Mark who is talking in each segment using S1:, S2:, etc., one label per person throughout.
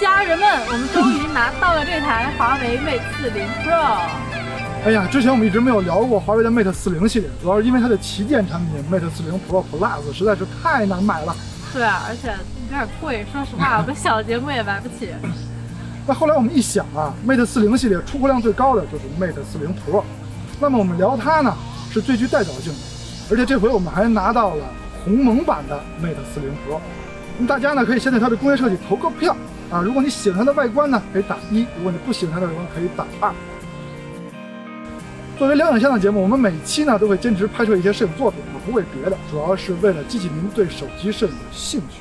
S1: 家人们，我们终于拿到了这台华为 Mate 40 Pro。
S2: 哎呀，之前我们一直没有聊过华为的 Mate 40系列，主要是因为它的旗舰产品 Mate 40 Pro Plus 实在是太难买了。
S1: 对啊，而且有点贵，说实话，我们小节目也买不起。
S2: 那后来我们一想啊 ，Mate 40系列出货量最高的就是 Mate 40 Pro， 那么我们聊它呢是最具代表性的，而且这回我们还拿到了鸿蒙版的 Mate 40 Pro。那么大家呢可以先对它的工业设计投个票啊，如果你喜欢它的外观呢，可以打1；如果你不喜欢它的外观，可以打2。作为聊影像的节目，我们每期呢都会坚持拍摄一些摄影作品，不为别的，主要是为了激起您对手机摄影的兴趣。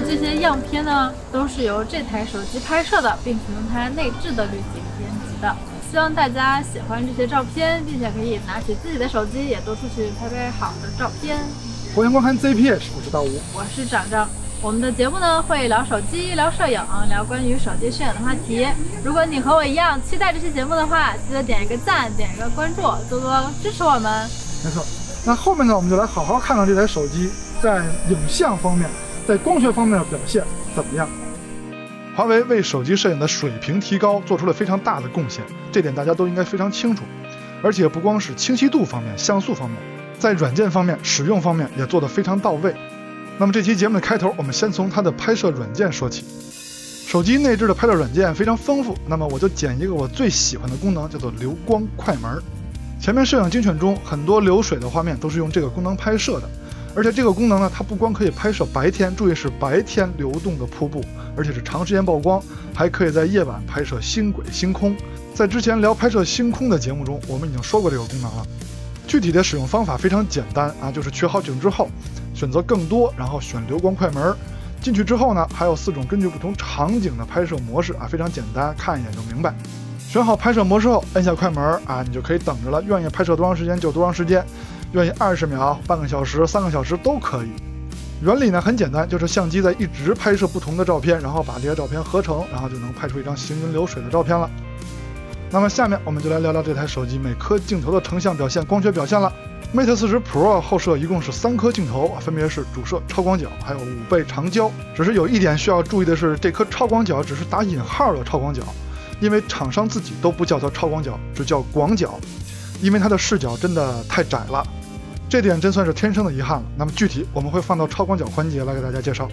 S1: 这些样片呢，都是由这台手机拍摄的，并且用它内置的滤镜编辑的。希望大家喜欢这些照片，并且可以拿起自己的手机，也多出去拍拍好的照片。
S2: 欢迎观看 ZPH， 我是道武，
S1: 我是长长。我们的节目呢会聊手机、聊摄影、聊关于手机摄影的话题。如果你和我一样期待这期节目的话，记得点一个赞，点一个关注，多多支持我们。
S2: 没错，那后面呢，我们就来好好看看这台手机在影像方面，在光学方面的表现怎么样。华为为手机摄影的水平提高做出了非常大的贡献，这点大家都应该非常清楚。而且不光是清晰度方面、像素方面，在软件方面、使用方面也做得非常到位。那么这期节目的开头，我们先从它的拍摄软件说起。手机内置的拍摄软件非常丰富，那么我就捡一个我最喜欢的功能，叫做流光快门。前面摄影精选中很多流水的画面都是用这个功能拍摄的，而且这个功能呢，它不光可以拍摄白天，注意是白天流动的瀑布，而且是长时间曝光，还可以在夜晚拍摄星轨、星空。在之前聊拍摄星空的节目中，我们已经说过这个功能了。具体的使用方法非常简单啊，就是取好景之后，选择更多，然后选流光快门。进去之后呢，还有4种根据不同场景的拍摄模式啊，非常简单，看一眼就明白。选好拍摄模式后，摁下快门啊，你就可以等着了。愿意拍摄多长时间就多长时间，愿意20秒、半个小时、3个小时都可以。原理呢很简单，就是相机在一直拍摄不同的照片，然后把这些照片合成，然后就能拍出一张行云流水的照片了。那么下面我们就来聊聊这台手机每颗镜头的成像表现、光学表现了。Mate 40 Pro 后摄一共是3颗镜头，分别是主摄、超广角，还有5倍长焦。只是有一点需要注意的是，这颗超广角只是打引号的超广角，因为厂商自己都不叫它超广角，只叫广角，因为它的视角真的太窄了，这点真算是天生的遗憾了。那么具体我们会放到超广角环节来给大家介绍。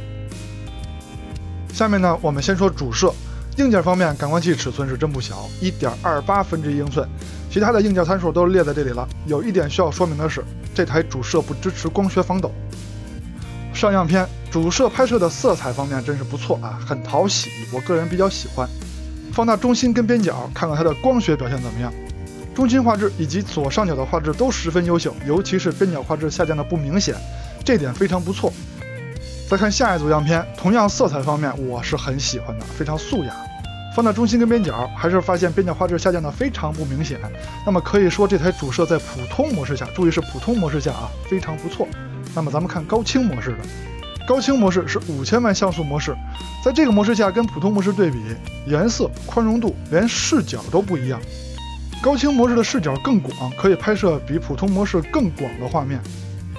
S2: 下面呢，我们先说主摄。硬件方面，感光器尺寸是真不小，1.28分之1英寸，其他的硬件参数都列在这里了。有一点需要说明的是，这台主摄不支持光学防抖。上样片，主摄拍摄的色彩方面真是不错啊，很讨喜，我个人比较喜欢。放大中心跟边角，看看它的光学表现怎么样。中心画质以及左上角的画质都十分优秀，尤其是边角画质下降的不明显，这点非常不错。再看下一组样片，同样色彩方面我是很喜欢的，非常素雅。放大中心跟边角，还是发现边角画质下降的非常不明显。那么可以说这台主摄在普通模式下，注意是普通模式下啊，非常不错。那么咱们看高清模式的，高清模式是5000万像素模式，在这个模式下跟普通模式对比，颜色、宽容度连视角都不一样。高清模式的视角更广，可以拍摄比普通模式更广的画面。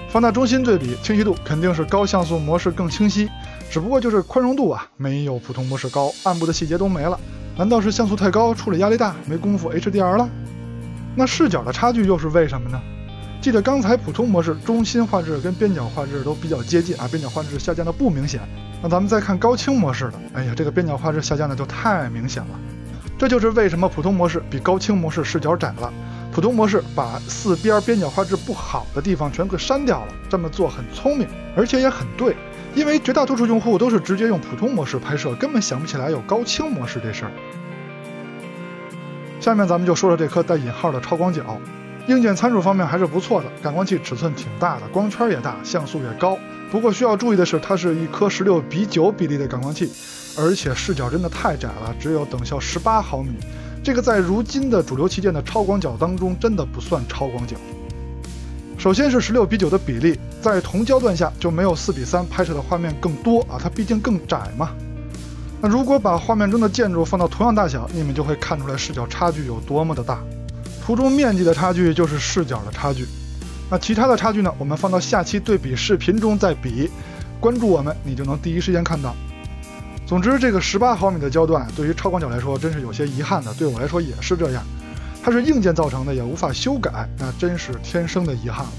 S2: 放大中心对比，清晰度肯定是高像素模式更清晰，只不过就是宽容度啊，没有普通模式高，暗部的细节都没了。难道是像素太高，处理压力大，没功夫 HDR 了？那视角的差距又是为什么呢？记得刚才普通模式中心画质跟边角画质都比较接近啊，边角画质下降的不明显。那咱们再看高清模式的，哎呀，这个边角画质下降的就太明显了。这就是为什么普通模式比高清模式视角窄了。普通模式把四边边角画质不好的地方全给删掉了，这么做很聪明，而且也很对，因为绝大多数用户都是直接用普通模式拍摄，根本想不起来有高清模式这事儿。下面咱们就说说这颗带引号的超广角。硬件参数方面还是不错的，感光器尺寸挺大的，光圈也大，像素也高。不过需要注意的是，它是一颗16:9比例的感光器，而且视角真的太窄了，只有等效18毫米。这个在如今的主流旗舰的超广角当中，真的不算超广角。首先是16:9的比例，在同焦段下就没有4:3拍摄的画面更多啊，它毕竟更窄嘛。那如果把画面中的建筑放到同样大小，你们就会看出来视角差距有多么的大。图中面积的差距就是视角的差距。那其他的差距呢，我们放到下期对比视频中再比，关注我们你就能第一时间看到。总之，这个18毫米的焦段对于超广角来说真是有些遗憾的，对我来说也是这样。它是硬件造成的，也无法修改，那真是天生的遗憾了。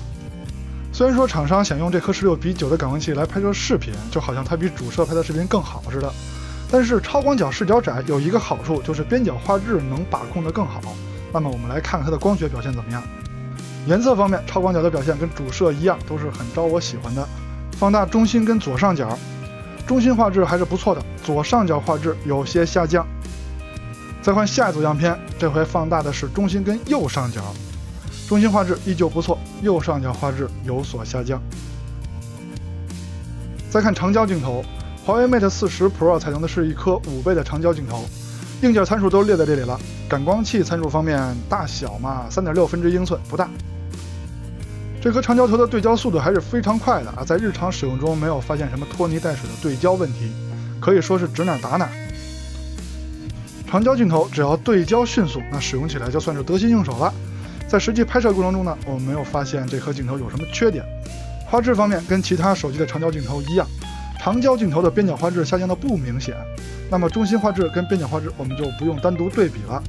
S2: 虽然说厂商想用这颗16:9的感光器来拍摄视频，就好像它比主摄拍的视频更好似的，但是超广角视角窄有一个好处，就是边角画质能把控得更好。那么我们来看看它的光学表现怎么样。颜色方面，超广角的表现跟主摄一样，都是很招我喜欢的。放大中心跟左上角，中心画质还是不错的，左上角画质有些下降。再换下一组样片，这回放大的是中心跟右上角，中心画质依旧不错，右上角画质有所下降。再看长焦镜头，华为 Mate 40 Pro 采用的是一颗5倍的长焦镜头，硬件参数都列在这里了。感光器参数方面，大小嘛，3.6分之1英寸，不大。这颗长焦头的对焦速度还是非常快的啊，在日常使用中没有发现什么拖泥带水的对焦问题，可以说是指哪打哪。长焦镜头只要对焦迅速，那使用起来就算是得心应手了。在实际拍摄过程中呢，我们没有发现这颗镜头有什么缺点。画质方面跟其他手机的长焦镜头一样，长焦镜头的边角画质下降的不明显。那么中心画质跟边角画质我们就不用单独对比了。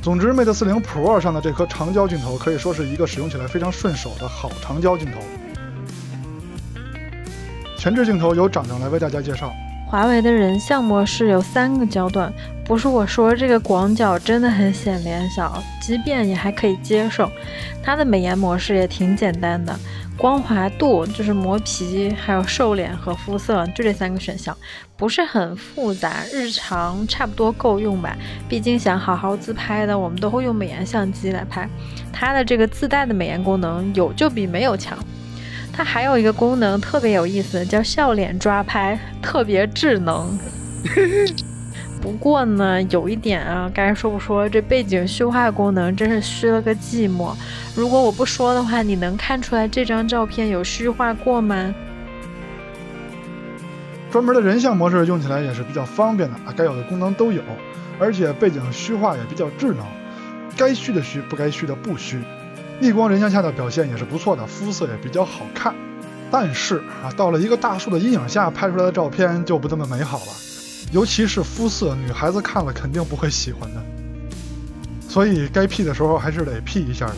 S2: 总之 Mate 40 Pro 上的这颗长焦镜头可以说是一个使用起来非常顺手的好长焦镜头。前置镜头由长长来为大家介绍。
S1: 华为的人像模式有3个焦段，不是我说这个广角真的很显脸小，即便也还可以接受。它的美颜模式也挺简单的，光滑度就是磨皮，还有瘦脸和肤色，就这3个选项，不是很复杂，日常差不多够用吧。毕竟想好好自拍的，我们都会用美颜相机来拍。它的这个自带的美颜功能有就比没有强。它还有一个功能特别有意思，叫笑脸抓拍，特别智能。不过呢，有一点啊，该说不说，这背景虚化功能真是虚了个寂寞。如果我不说的话，你能看出来这张照片有虚化过吗？
S2: 专门的人像模式用起来也是比较方便的啊，该有的功能都有，而且背景虚化也比较智能，该虚的虚，不该虚的不虚。逆光人像下的表现也是不错的，肤色也比较好看。但是啊，到了一个大树的阴影下拍出来的照片就不这么美好了，尤其是肤色，女孩子看了肯定不会喜欢的。所以该 P 的时候还是得 P 一下的。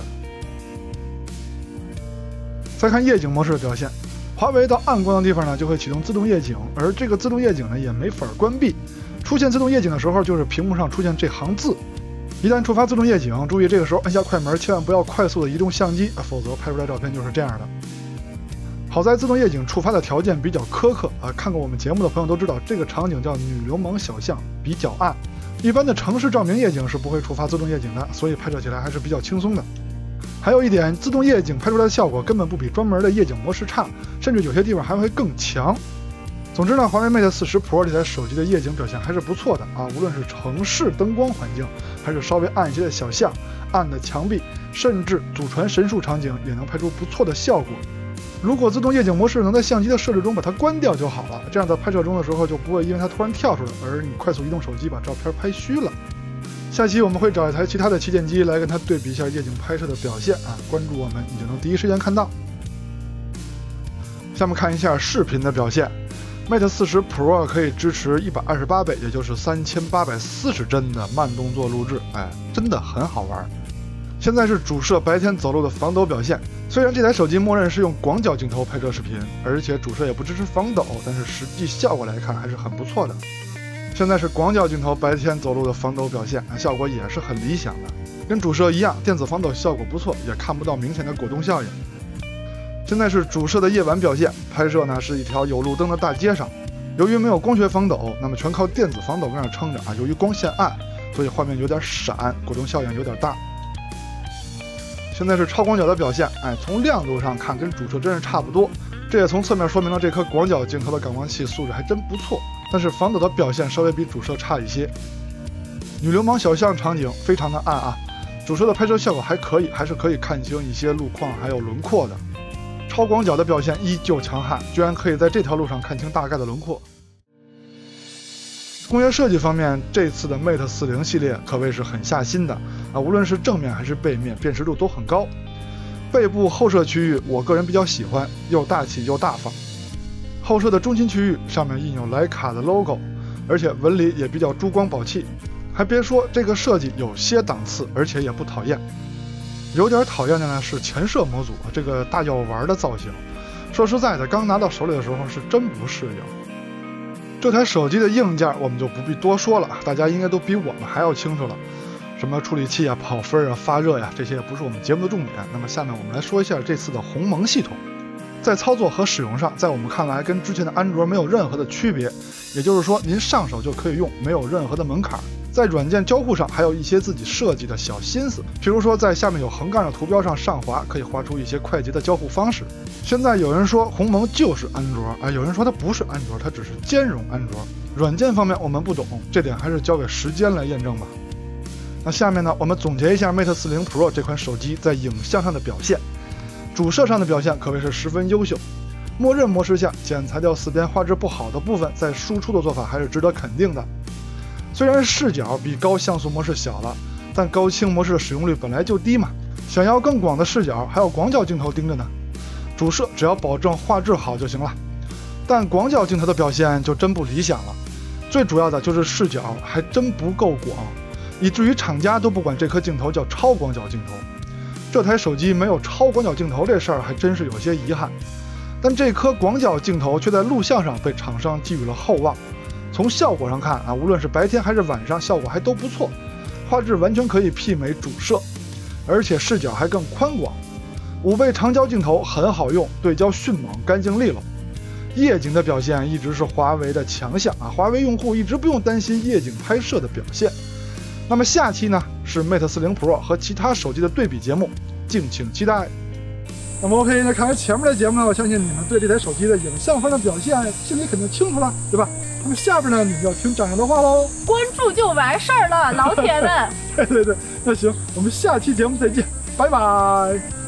S2: 再看夜景模式的表现，华为到暗光的地方呢就会启动自动夜景，而这个自动夜景呢也没法关闭。出现自动夜景的时候，就是屏幕上出现这行字。一旦触发自动夜景，注意这个时候按下快门，千万不要快速的移动相机，否则拍出来照片就是这样的。好在自动夜景触发的条件比较苛刻啊，看过我们节目的朋友都知道，这个场景叫女流氓小巷，比较暗。一般的城市照明夜景是不会触发自动夜景的，所以拍摄起来还是比较轻松的。还有一点，自动夜景拍出来的效果根本不比专门的夜景模式差，甚至有些地方还会更强。总之呢，华为 Mate 40 Pro 这台手机的夜景表现还是不错的啊，无论是城市灯光环境，还是稍微暗一些的小巷、暗的墙壁，甚至祖传神树场景也能拍出不错的效果。如果自动夜景模式能在相机的设置中把它关掉就好了，这样在拍摄中的时候就不会因为它突然跳出来，而你快速移动手机把照片拍虚了。下期我们会找一台其他的旗舰机来跟它对比一下夜景拍摄的表现啊，关注我们你就能第一时间看到。下面看一下视频的表现。Mate 40 Pro 可以支持128倍，也就是3840帧的慢动作录制，真的很好玩。现在是主摄白天走路的防抖表现，虽然这台手机默认是用广角镜头拍摄视频，而且主摄也不支持防抖，但是实际效果来看还是很不错的。现在是广角镜头白天走路的防抖表现，效果也是很理想的。跟主摄一样，电子防抖效果不错，也看不到明显的果冻效应。现在是主摄的夜晚表现，拍摄呢是一条有路灯的大街上，由于没有光学防抖，那么全靠电子防抖跟着撑着啊。由于光线暗，所以画面有点闪，果冻效应有点大。现在是超广角的表现，从亮度上看跟主摄真是差不多，这也从侧面说明了这颗广角镜头的感光器素质还真不错，但是防抖的表现稍微比主摄差一些。女流氓小巷场景非常的暗啊，主摄的拍摄效果还可以，还是可以看清一些路况还有轮廓的。超广角的表现依旧强悍，居然可以在这条路上看清大概的轮廓。工业设计方面，这次的 Mate 40系列可谓是很下心的啊，无论是正面还是背面，辨识度都很高。背部后摄区域，我个人比较喜欢，又大气又大方。后摄的中心区域上面印有徕卡的 logo， 而且纹理也比较珠光宝气。还别说，这个设计有些档次，而且也不讨厌。有点讨厌的呢是前摄模组这个大药丸的造型，说实在的，刚拿到手里的时候是真不适应。这台手机的硬件我们就不必多说了，大家应该都比我们还要清楚了。什么处理器啊、跑分啊、发热呀，这些也不是我们节目的重点。那么下面我们来说一下这次的鸿蒙系统。在操作和使用上，在我们看来跟之前的安卓没有任何的区别，也就是说您上手就可以用，没有任何的门槛。在软件交互上还有一些自己设计的小心思，比如说在下面有横杠的图标上上滑，可以画出一些快捷的交互方式。现在有人说鸿蒙就是安卓有人说它不是安卓，它只是兼容安卓。软件方面我们不懂，这点还是交给时间来验证吧。那下面呢，我们总结一下 Mate 40 Pro 这款手机在影像上的表现。主摄上的表现可谓是十分优秀，默认模式下剪裁掉四边画质不好的部分，在输出的做法还是值得肯定的。虽然视角比高像素模式小了，但高清模式的使用率本来就低嘛，想要更广的视角，还有广角镜头盯着呢。主摄只要保证画质好就行了，但广角镜头的表现就真不理想了。最主要的就是视角还真不够广，以至于厂家都不管这颗镜头叫超广角镜头。这台手机没有超广角镜头这事儿还真是有些遗憾，但这颗广角镜头却在录像上被厂商寄予了厚望。从效果上看啊，无论是白天还是晚上，效果还都不错，画质完全可以媲美主摄，而且视角还更宽广。5倍长焦镜头很好用，对焦迅猛，干净利落。夜景的表现一直是华为的强项啊，华为用户一直不用担心夜景拍摄的表现。那么下期呢是 Mate 40 Pro 和其他手机的对比节目，敬请期待。那么 OK， 那看完前面的节目呢，我相信你们对这台手机的影像方面表现心里肯定清楚了，对吧？那么下边呢，你们要听长阳的话喽，
S1: 关注就完事儿了，老铁们。
S2: 对，那行，我们下期节目再见，拜拜。